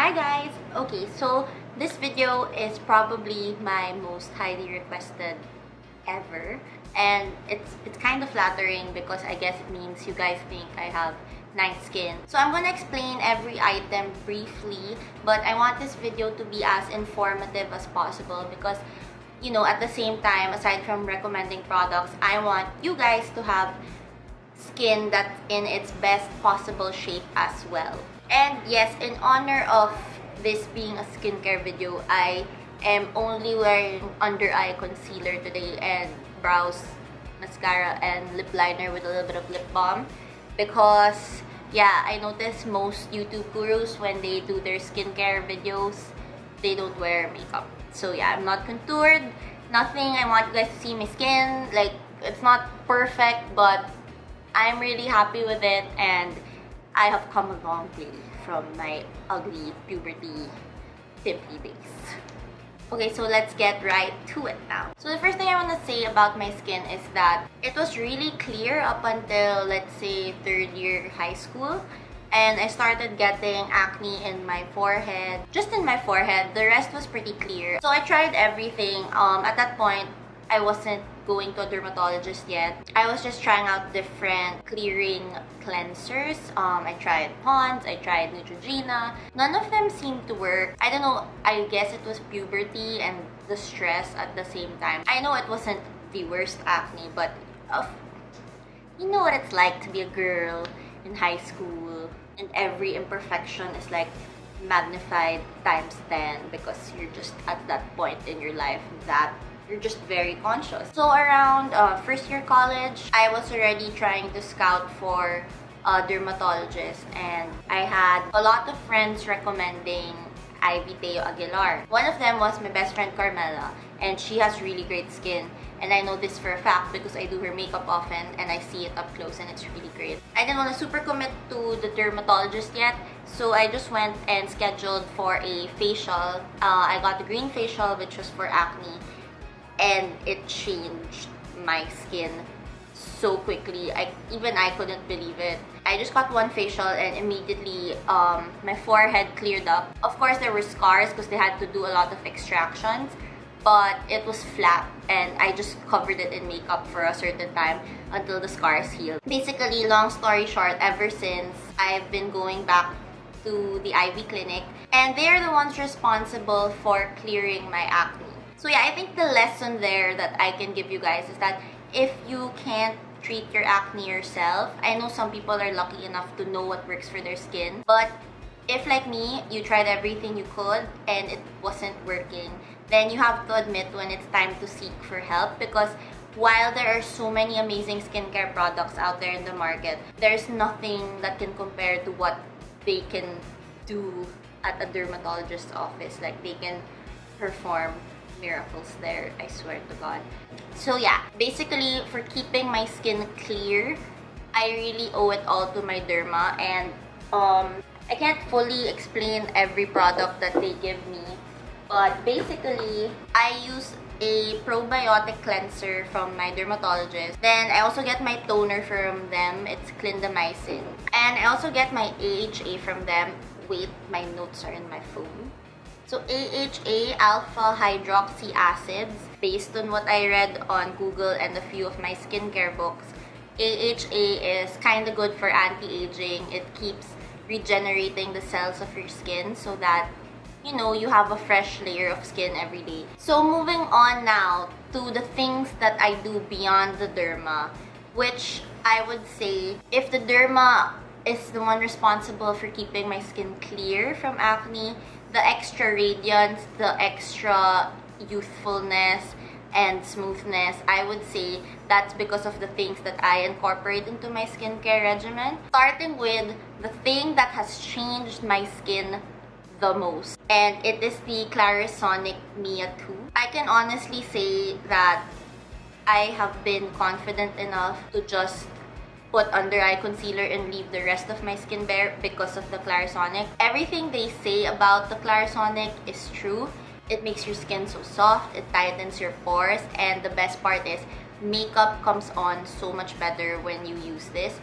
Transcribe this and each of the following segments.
Hi guys! Okay, so this video is probably my most highly requested ever, and it's kind of flattering because I guess it means you guys think I have nice skin. So I'm gonna explain every item briefly, but I want this video to be as informative as possible because, you know, at the same time, aside from recommending products, I want you guys to have skin that's in its best possible shape as well. And yes, in honor of this being a skincare video, I am only wearing under eye concealer today and brows mascara and lip liner with a little bit of lip balm because yeah, I notice most YouTube gurus when they do their skincare videos, they don't wear makeup. So yeah, I'm not contoured, nothing. I want you guys to see my skin. Like, it's not perfect, but I'm really happy with it, and I have come a long way from my ugly puberty pimply days. Okay, so let's get right to it now. So the first thing I want to say about my skin is that it was really clear up until, let's say, third year high school. And I started getting acne in my forehead. Just in my forehead. The rest was pretty clear. So I tried everything. At that point, I wasn't going to a dermatologist yet. I was just trying out different clearing cleansers. I tried Pond's, I tried Neutrogena. None of them seemed to work. I don't know, I guess it was puberty and the stress at the same time. I know it wasn't the worst acne, but you know what it's like to be a girl in high school, and every imperfection is like magnified times 10 because you're just at that point in your life that you're just very conscious. So around first year college, I was already trying to scout for a dermatologist, and I had a lot of friends recommending Ivy Teo Aguilar. One of them was my best friend Carmela, and she has really great skin. And I know this for a fact because I do her makeup often and I see it up close, and it's really great. I didn't want to super commit to the dermatologist yet, so I just went and scheduled for a facial. I got the green facial, which was for acne, and it changed my skin so quickly. Even I couldn't believe it. I just got one facial and immediately my forehead cleared up. Of course, there were scars because they had to do a lot of extractions, but it was flat and I just covered it in makeup for a certain time until the scars healed. Basically, long story short, ever since, I've been going back to the Ivy Clinic, and they're the ones responsible for clearing my acne. So yeah, I think the lesson there that I can give you guys is that if you can't treat your acne yourself, I know some people are lucky enough to know what works for their skin, but if, like me, you tried everything you could and it wasn't working, then you have to admit when it's time to seek for help, because while there are so many amazing skincare products out there in the market, there's nothing that can compare to what they can do at a dermatologist's office. Like, they can perform miracles there, I swear to God. So yeah, basically, for keeping my skin clear, I really owe it all to my derma, and I can't fully explain every product that they give me, but basically, I use a probiotic cleanser from my dermatologist. Then I also get my toner from them. It's clindamycin. And I also get my AHA from them. Wait, my notes are in my phone. So AHA, alpha hydroxy acids, based on what I read on Google and a few of my skincare books, AHA is kind of good for anti-aging. It keeps regenerating the cells of your skin so that, you know, you have a fresh layer of skin every day. So moving on now to the things that I do beyond the derma, which I would say, if the derma is the one responsible for keeping my skin clear from acne, the extra radiance, the extra youthfulness and smoothness, I would say that's because of the things that I incorporate into my skincare regimen. Starting with the thing that has changed my skin the most, and it is the Clarisonic Mia 2. I can honestly say that I have been confident enough to just put under eye concealer and leave the rest of my skin bare because of the Clarisonic. Everything they say about the Clarisonic is true. It makes your skin so soft, it tightens your pores, and the best part is makeup comes on so much better when you use this.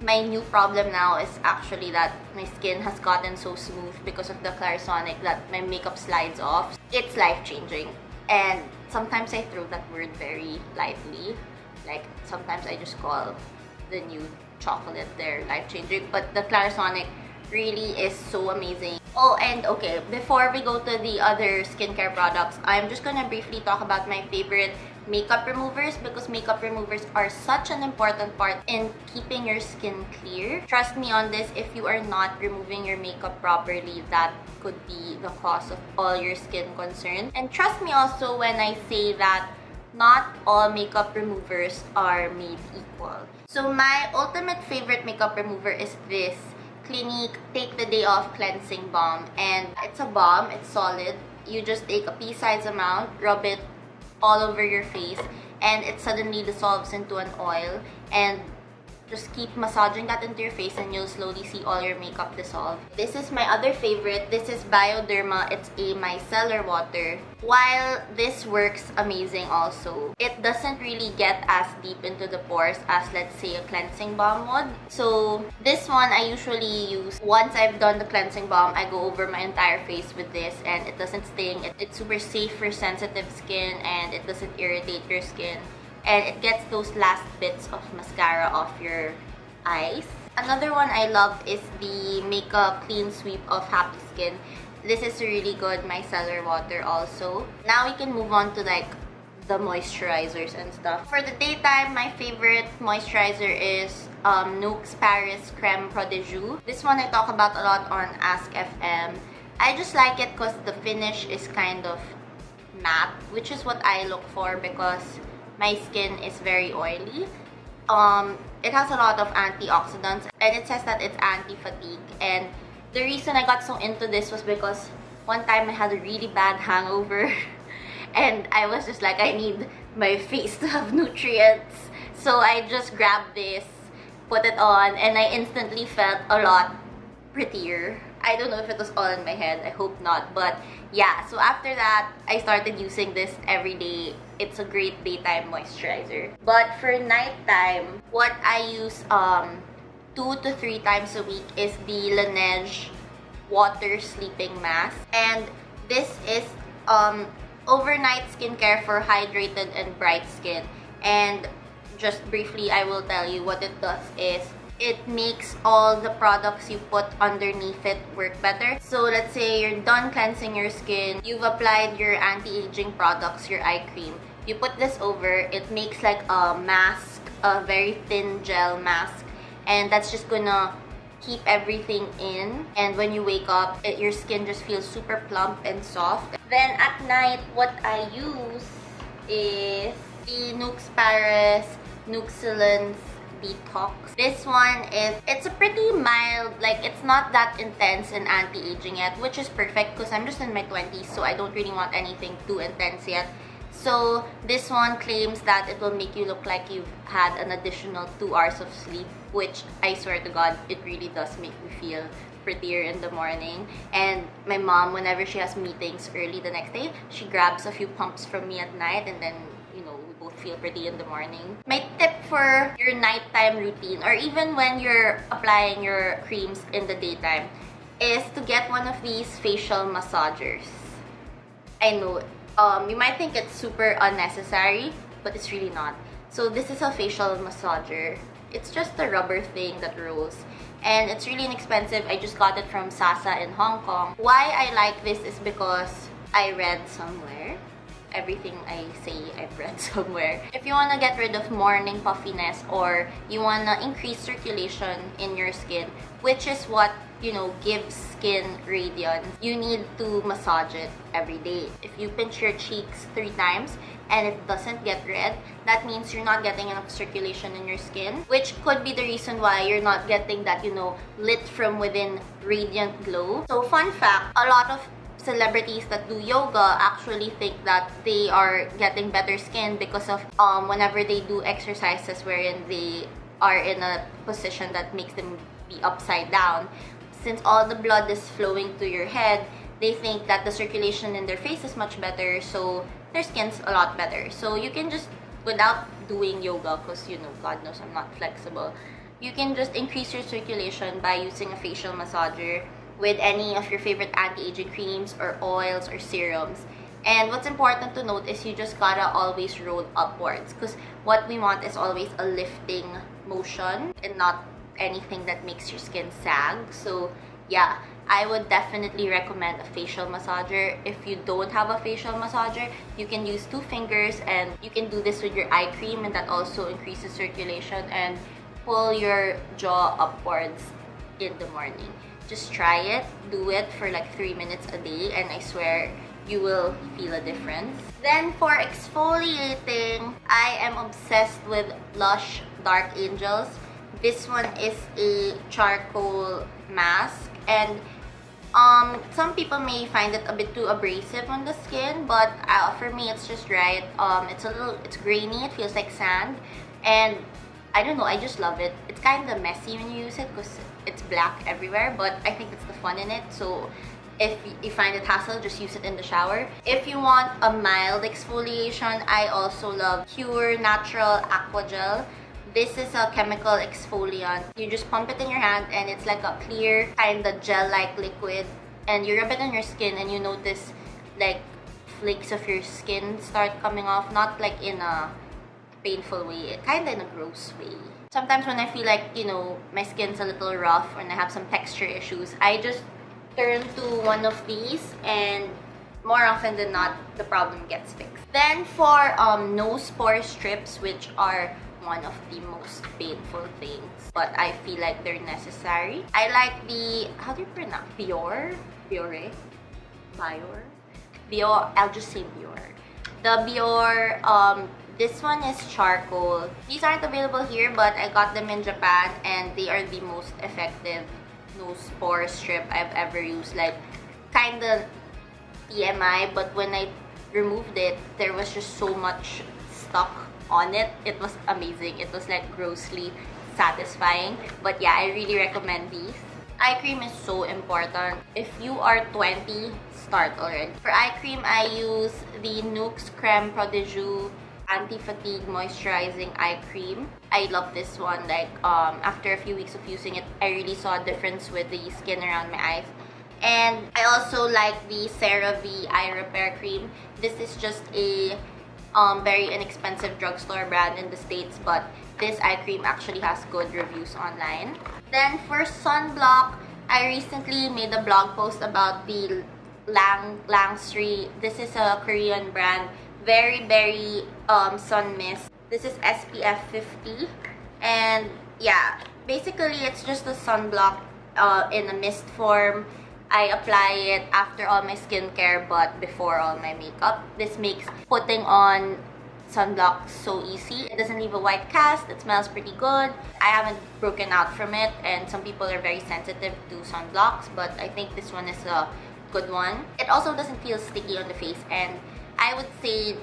My new problem now is actually that my skin has gotten so smooth because of the Clarisonic that my makeup slides off. It's life-changing. And sometimes I throw that word very lightly. Like, sometimes I just call the new chocolate there life-changing. But the Clarisonic really is so amazing. Oh, and okay, before we go to the other skincare products, I'm just gonna briefly talk about my favorite makeup removers, because makeup removers are such an important part in keeping your skin clear. Trust me on this, if you are not removing your makeup properly, that could be the cause of all your skin concerns. And trust me also when I say that not all makeup removers are made equal. So my ultimate favorite makeup remover is this Clinique Take the Day Off Cleansing Balm. And it's a balm, it's solid. You just take a pea-sized amount, rub it all over your face, and it suddenly dissolves into an oil, and just keep massaging that into your face and you'll slowly see all your makeup dissolve. This is my other favorite. This is Bioderma. It's a micellar water. While this works amazing also, it doesn't really get as deep into the pores as, let's say, a cleansing balm would. So this one I usually use once I've done the cleansing balm. I go over my entire face with this and it doesn't sting. It's super safe for sensitive skin and it doesn't irritate your skin. And it gets those last bits of mascara off your eyes. Another one I love is the Makeup Clean Sweep of Happy Skin. This is a really good micellar water also. Now we can move on to like the moisturizers and stuff. For the daytime, my favorite moisturizer is Nuxe Paris Creme Prodigieux. This one I talk about a lot on Ask FM. I just like it because the finish is kind of matte, which is what I look for because my skin is very oily. It has a lot of antioxidants and it says that it's anti-fatigue. And the reason I got so into this was because one time I had a really bad hangover and I was just like, I need my face to have nutrients. So I just grabbed this, put it on, and I instantly felt a lot prettier. I don't know if it was all in my head. I hope not. But yeah, so after that, I started using this every day. It's a great daytime moisturizer. But for nighttime, what I use 2 to 3 times a week is the Laneige Water Sleeping Mask. And this is overnight skincare for hydrated and bright skin. And just briefly, I will tell you what it does is it makes all the products you put underneath it work better. So let's say you're done cleansing your skin, you've applied your anti-aging products, your eye cream. You put this over, it makes like a mask, a very thin gel mask, and that's just gonna keep everything in. And when you wake up, your skin just feels super plump and soft. Then at night, what I use is the Nuxe Paris Nuxellence Detox. This one is, it's a pretty mild, like it's not that intense and anti-aging yet, which is perfect because I'm just in my 20s, so I don't really want anything too intense yet. So this one claims that it will make you look like you've had an additional 2 hours of sleep, which I swear to God, it really does make me feel prettier in the morning. And my mom, whenever she has meetings early the next day, she grabs a few pumps from me at night and then, you know, we both feel pretty in the morning. My tip for your nighttime routine, or even when you're applying your creams in the daytime, is to get one of these facial massagers. I know, you might think it's super unnecessary, but it's really not. So this is a facial massager. It's just a rubber thing that rolls. And it's really inexpensive. I just got it from Sasa in Hong Kong. Why I like this is because I read somewhere. Everything I say, I've read somewhere. If you want to get rid of morning puffiness or you want to increase circulation in your skin, which is what, you know, gives skin radiance, you need to massage it every day. If you pinch your cheeks 3 times and it doesn't get red, that means you're not getting enough circulation in your skin, which could be the reason why you're not getting that, you know, lit from within radiant glow. So fun fact, a lot of celebrities that do yoga actually think that they are getting better skin because of whenever they do exercises wherein they are in a position that makes them be upside down. Since all the blood is flowing to your head, they think that the circulation in their face is much better, so their skin's a lot better. So you can just, without doing yoga, because, you know, God knows I'm not flexible, you can just increase your circulation by using a facial massager with any of your favorite anti-aging creams or oils or serums. And what's important to note is you just gotta always roll upwards, because what we want is always a lifting motion and not anything that makes your skin sag. So yeah, I would definitely recommend a facial massager. If you don't have a facial massager, you can use 2 fingers, and you can do this with your eye cream, and that also increases circulation, and pull your jaw upwards in the morning. Just try it, do it for like 3 minutes a day, and I swear you will feel a difference. Then for exfoliating, I am obsessed with Lush Dark Angels. This one is a charcoal mask, and some people may find it a bit too abrasive on the skin, but for me it's just right. It's grainy, it feels like sand, and I don't know, I just love it. It's kind of messy when you use it because it's black everywhere, but I think it's the fun in it. So if you find it hassle, just use it in the shower. If you want a mild exfoliation, I also love Pure Natural Aqua Gel. This is a chemical exfoliant. You just pump it in your hand, and it's like a clear kind of gel-like liquid, and you rub it on your skin, and you notice like flakes of your skin start coming off, not like in a painful way, kind of in a gross way. Sometimes when I feel like, you know, my skin's a little rough and I have some texture issues, I just turn to one of these, and more often than not, the problem gets fixed. Then for nose pore strips, which are one of the most painful things, but I feel like they're necessary. I like the, how do you pronounce? Biorè? I'll just say Biorè. The Biorè, this one is charcoal. These aren't available here, but I got them in Japan, and they are the most effective nose pore strip I've ever used. Like, kinda TMI, but when I removed it, there was just so much stuck on it. It was amazing. It was like grossly satisfying. But yeah, I really recommend these. Eye cream is so important. If you are 20, start already. For eye cream, I use the Nuxe Creme Prodigieux Anti-Fatigue Moisturizing Eye Cream. I love this one. Like, after a few weeks of using it, I really saw a difference with the skin around my eyes. And I also like the CeraVe Eye Repair Cream. This is just a very inexpensive drugstore brand in the States, but this eye cream actually has good reviews online. Then for sunblock, I recently made a blog post about the Langsre. This is a Korean brand. Very sun mist. This is SPF 50, and yeah, basically it's just a sunblock in a mist form. I apply it after all my skincare but before all my makeup. This makes putting on sunblock so easy. It doesn't leave a white cast. It smells pretty good. I haven't broken out from it, and some people are very sensitive to sunblocks, but I think this one is a good one. It also doesn't feel sticky on the face, and I would say,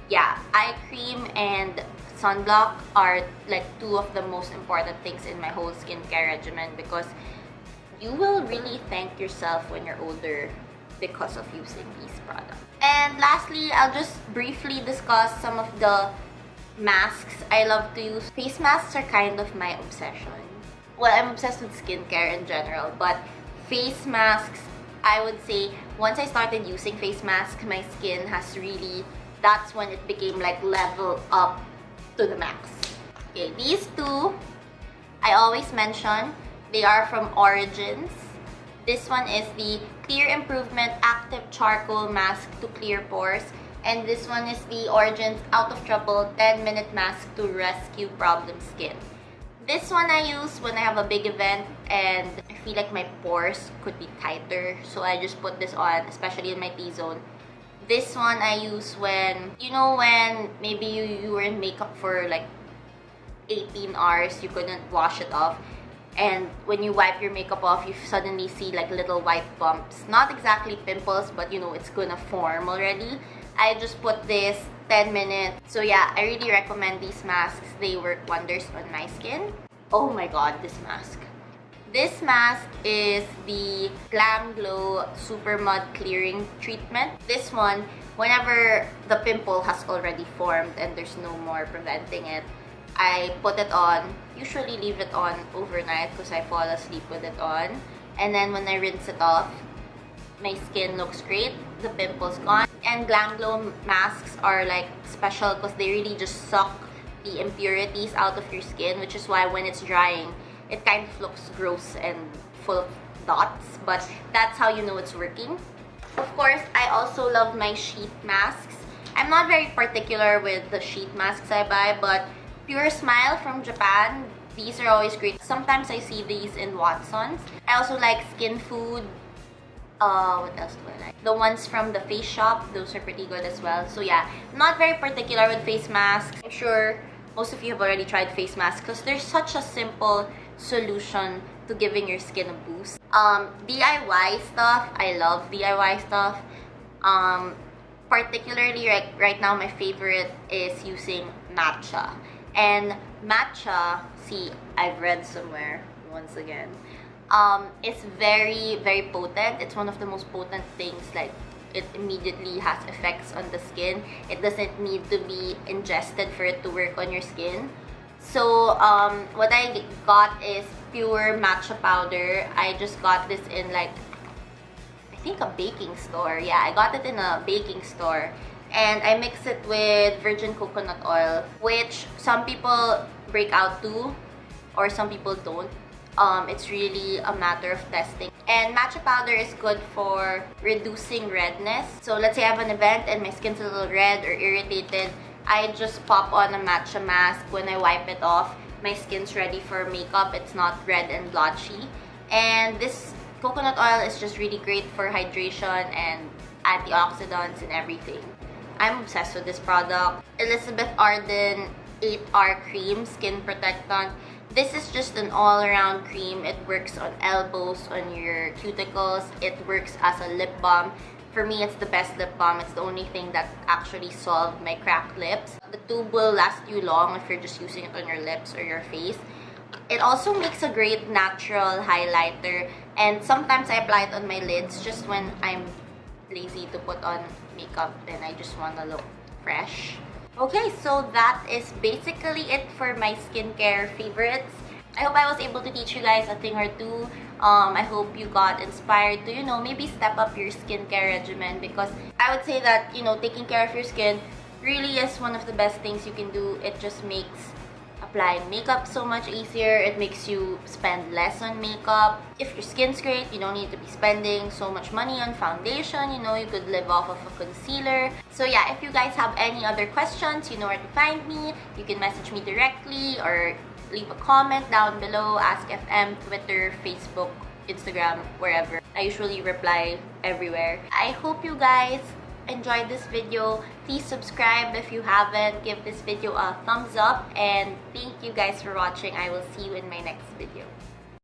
yeah, eye cream and sunblock are like 2 of the most important things in my whole skincare regimen, because you will really thank yourself when you're older because of using these products. And lastly, I'll just briefly discuss some of the masks I love to use. Face masks are kind of my obsession. Well, I'm obsessed with skincare in general, but face masks, I would say, once I started using face masks, my skin has really, that's when it became like level up to the max. Okay, these 2, I always mention, they are from Origins. This one is the Clear Improvement Active Charcoal Mask to Clear Pores. And this one is the Origins Out of Trouble 10-Minute Mask to Rescue Problem Skin. This one I use when I have a big event and I feel like my pores could be tighter. So I just put this on, especially in my T-zone. This one I use when, you know, when maybe you were in makeup for like 18 hours, you couldn't wash it off. And when you wipe your makeup off, you suddenly see like little white bumps. Not exactly pimples, but you know, it's gonna form already. I just put this 10 minutes. So yeah, I really recommend these masks. They work wonders on my skin. Oh my god, this mask. This mask is the Glamglow SuperMud Clearing Treatment. This one, whenever the pimple has already formed and there's no more preventing it, I put it on, usually leave it on overnight because I fall asleep with it on. And then when I rinse it off, my skin looks great, the pimples gone. And Glamglow masks are like special because they really just suck the impurities out of your skin, which is why when it's drying, it kind of looks gross and full of dots, but that's how you know it's working. Of course, I also love my sheet masks. I'm not very particular with the sheet masks I buy, but Pure Smile from Japan, these are always great. Sometimes I see these in Watsons. I also like Skin Food. What else do I like? The ones from the Face Shop, those are pretty good as well. So yeah, I'm not very particular with face masks. I'm sure most of you have already tried face masks because they're such a simple solution to giving your skin a boost. DIY stuff, I love DIY stuff. Particularly right now, my favorite is using matcha. And matcha, see, I've read somewhere once again, it's very, very potent. It's one of the most potent things. Like, it immediately has effects on the skin. It doesn't need to be ingested for it to work on your skin. So what I got is pure matcha powder. I just got this in, like, I think a baking store. Yeah, I got it in a baking store. And I mix it with virgin coconut oil, which some people break out to, or some people don't. It's really a matter of testing. And matcha powder is good for reducing redness. So let's say I have an event and my skin's a little red or irritated, I just pop on a matcha mask. When I wipe it off, my skin's ready for makeup. It's not red and blotchy. And this coconut oil is just really great for hydration and antioxidants and everything. I'm obsessed with this product. Elizabeth Arden 8-Hour Cream Skin Protectant. This is just an all-around cream. It works on elbows, on your cuticles. It works as a lip balm. For me, it's the best lip balm. It's the only thing that actually solved my cracked lips. The tube will last you long if you're just using it on your lips or your face. It also makes a great natural highlighter. And sometimes I apply it on my lids just when I'm lazy to put on makeup and I just want to look fresh. Okay, so that is basically it for my skincare favorites. I hope I was able to teach you guys a thing or two. I hope you got inspired to, maybe step up your skincare regimen, because I would say that, taking care of your skin really is one of the best things you can do. It just makes applying makeup so much easier. It makes you spend less on makeup. If your skin's great, you don't need to be spending so much money on foundation. You could live off of a concealer. So yeah, if you guys have any other questions, you know where to find me. You can message me directly or leave a comment down below. Ask FM, Twitter, Facebook, Instagram, wherever. I usually reply everywhere. I hope you guys enjoyed this video. Please subscribe if you haven't. Give this video a thumbs up, and thank you guys for watching. I will see you in my next video.